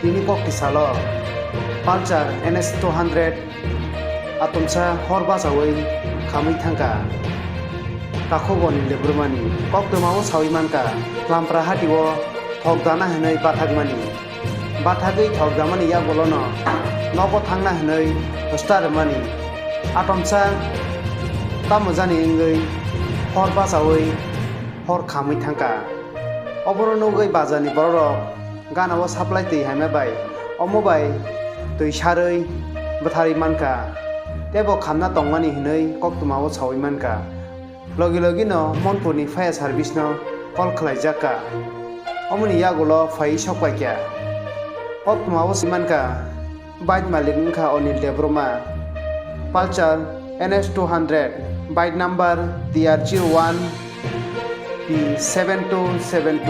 bini kokti salo Pulsar NS 200 atomsa horba sawai kami thangka takoboni lebrumani koktomao sawimanka lampra hatiwo thokdana hanai bathakmani bathagei thokdamani ya bolono nogo thangna hanai starmani atomsa tamojani ingei horba sawai hor kami thangka oboro nogei bazani borok ganao supply tei haime bai omobai tei sarei bathari manka tebo khamna tongmani hinoi koktomao sawi manka logi logi no monpurni fire service no call khlaijaka omoni yagulo fai sokpaikya koktomao simanka bike malik ngkha onil debroma Pulsar NS 200 bike number DR01 P7272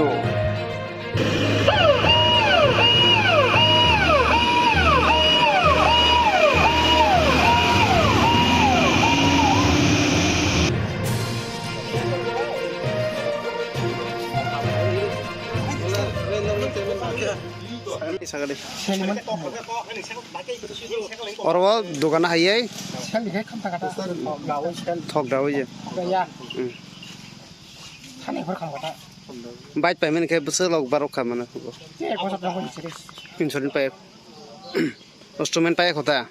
sagale orwa dogana hayai sekali kamta kata thok dawo je ya thani khor kham kata bike payment ke busur log barok kamana je ko sabda ko series insurance pay instrument pay khota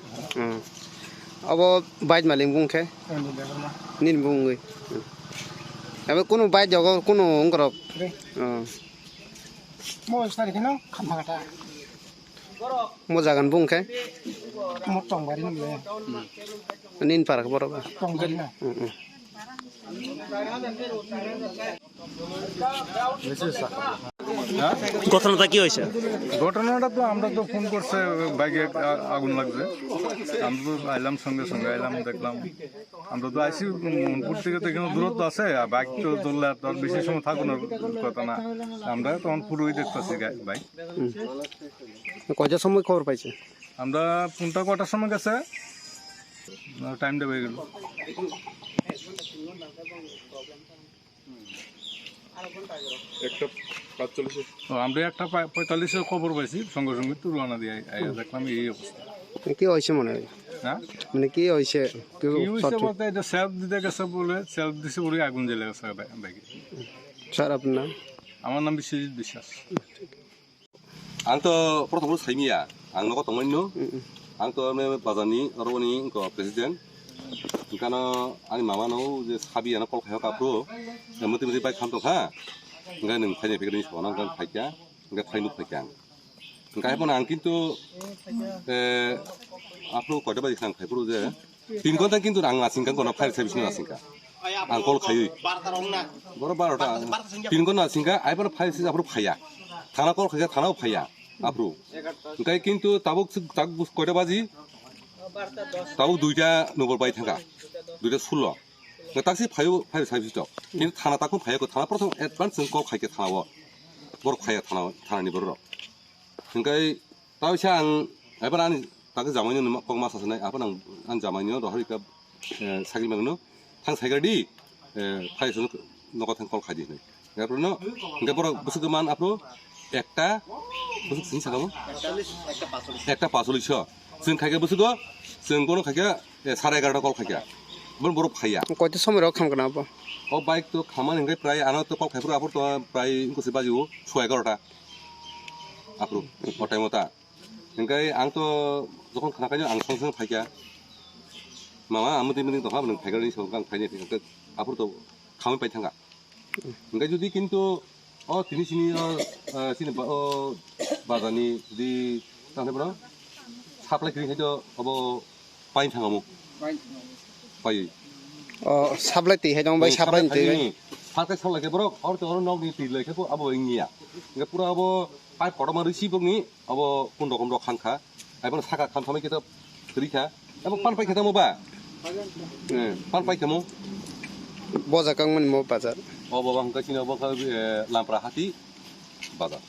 abo bike maling bung ke nin bung goi abe kono bike jago kono ngorok mo stari kino kamta kata mo jagan bung ke mo tong bari ni le nin parak borok tong bari na ঘটনাটা কি হয়েছে ঘটনাটা তো আমরা তো phone করছে বাইকে আগুন লাগছে আমরা তো আইলাম সঙ্গে সঙ্গে আইলাম দেখলাম আমরা তো আইসি মনপুর থেকে তো এখানে দূরত্ব আছে আর বাইক তো চললে তো বেশি সময় থাকুনোর কথা না আমরা তখন পুরোই দেখতেছি বাইক কয়টার সময় খবর পাইছে আমরা ফোনটা কটার সময় গেছে টাইম দেবে গেল আমরা 1:45 খবর পাইছি সঙ্গে সঙ্গে তো রওনা দিয়ে দেখলাম এই অবস্থা কি হয়েছে মনে হয় হ্যাঁ মানে কি হয়েছে কি হয়েছে বলতে এটা সেলফ দিতে গেছে বলে সেলফ দিছে বলে আগুন জ্বলে গেছে বাইকে স্যার আপনার নাম আমার নাম বিশ্বজিৎ বিশ্বাস आंथ' प्रथमबो साइमिया आं न'आव दंमोन आंथ' बाजारनि रबनि प्रेसिडेन्ट ओंखायनो आंनि माबानाव जे साबियानो कल खायाव गाफ्रु मोते मोते बाइक खालामदोंखा ओंखाय नों फायनाय फैग्रानि सना ओंखाय फायखा ओंखाय फायनो फायखा ओंखाय आं खिन्थु आफ्रु कयटा बाजि खां फायफ्रु जे 3 घन्टा खिन्थु आं आसिंखा गना फायर सार्भिसनि आसिंखा आं कल खायो बर 12टा 3 घन्टा आसिंखा आइबर फायर सार्भिस आफ्रु फाया थाना कल खाया थानाव फाया आफ्रु ओंखाय खिन्थु ताबो कयटा बाजि ताबो 2टा नगर बाय थांगा 2टा 16 ताकि फायो फायर सार्भिस दं किन्तु थाना ताको फायाखौ थाना प्रथम एडभान्स जों कल खायके थानाव बर फाया थानानि बर ओंखाय तावसे आं एबार आं ताको जामायनो कल मास आसनाय आफान आं जामायनो दहरिका सागिल मागनो थां साइगारदि फायसो नगर थां कल खायदि नै एबारनो ओंखाय बर बुसुगो मान आफ्रु একটা বুঝুক চিনি সাকাবো একটা 45 जों खायगा बुसुगो जों कोनो खायगा 11:30 कल खायगा बन बर फाया কয়টার সময় রক খামগনা আপ ও বাইক তো খামান হেঙ্গাই প্রায় আনো তো কল খাইফুর আপর তো প্রায় ইনকোসে বাজিও 11:30 আপরু ও টাইমটা হেঙ্গাই आं তো যখন খানা খাইनो आं संग फायगा मामा आमति मिनि दहा नों फायगानि सायाव आं फायनो फैगा আপর তো খাमै पाइ थांगा हेंगाय जुदि किन्तु তিনি চিনি চিনি বাজারनि जुदि थांनायफोरा साप्लाय खायनो अब पाइन थाङामु पाइ সাপ্লাই তে হেদং বাই সাপ্লাই তে फारकै साप्लायखे बर और तो और नगनि तिलैखेखौ अब इंनिया इंगा पुरा अब पाइप कटमा रिसिबनि अब कुन्द कुन्द खानखा आइबन साका खानथामै केता रिखा अब पान पाइ खेतामु बा पान पाइ खेमु বজাকাংমন মো বাজার अब बाबा हंका चिना बखा लामप्रा हाथी बाजार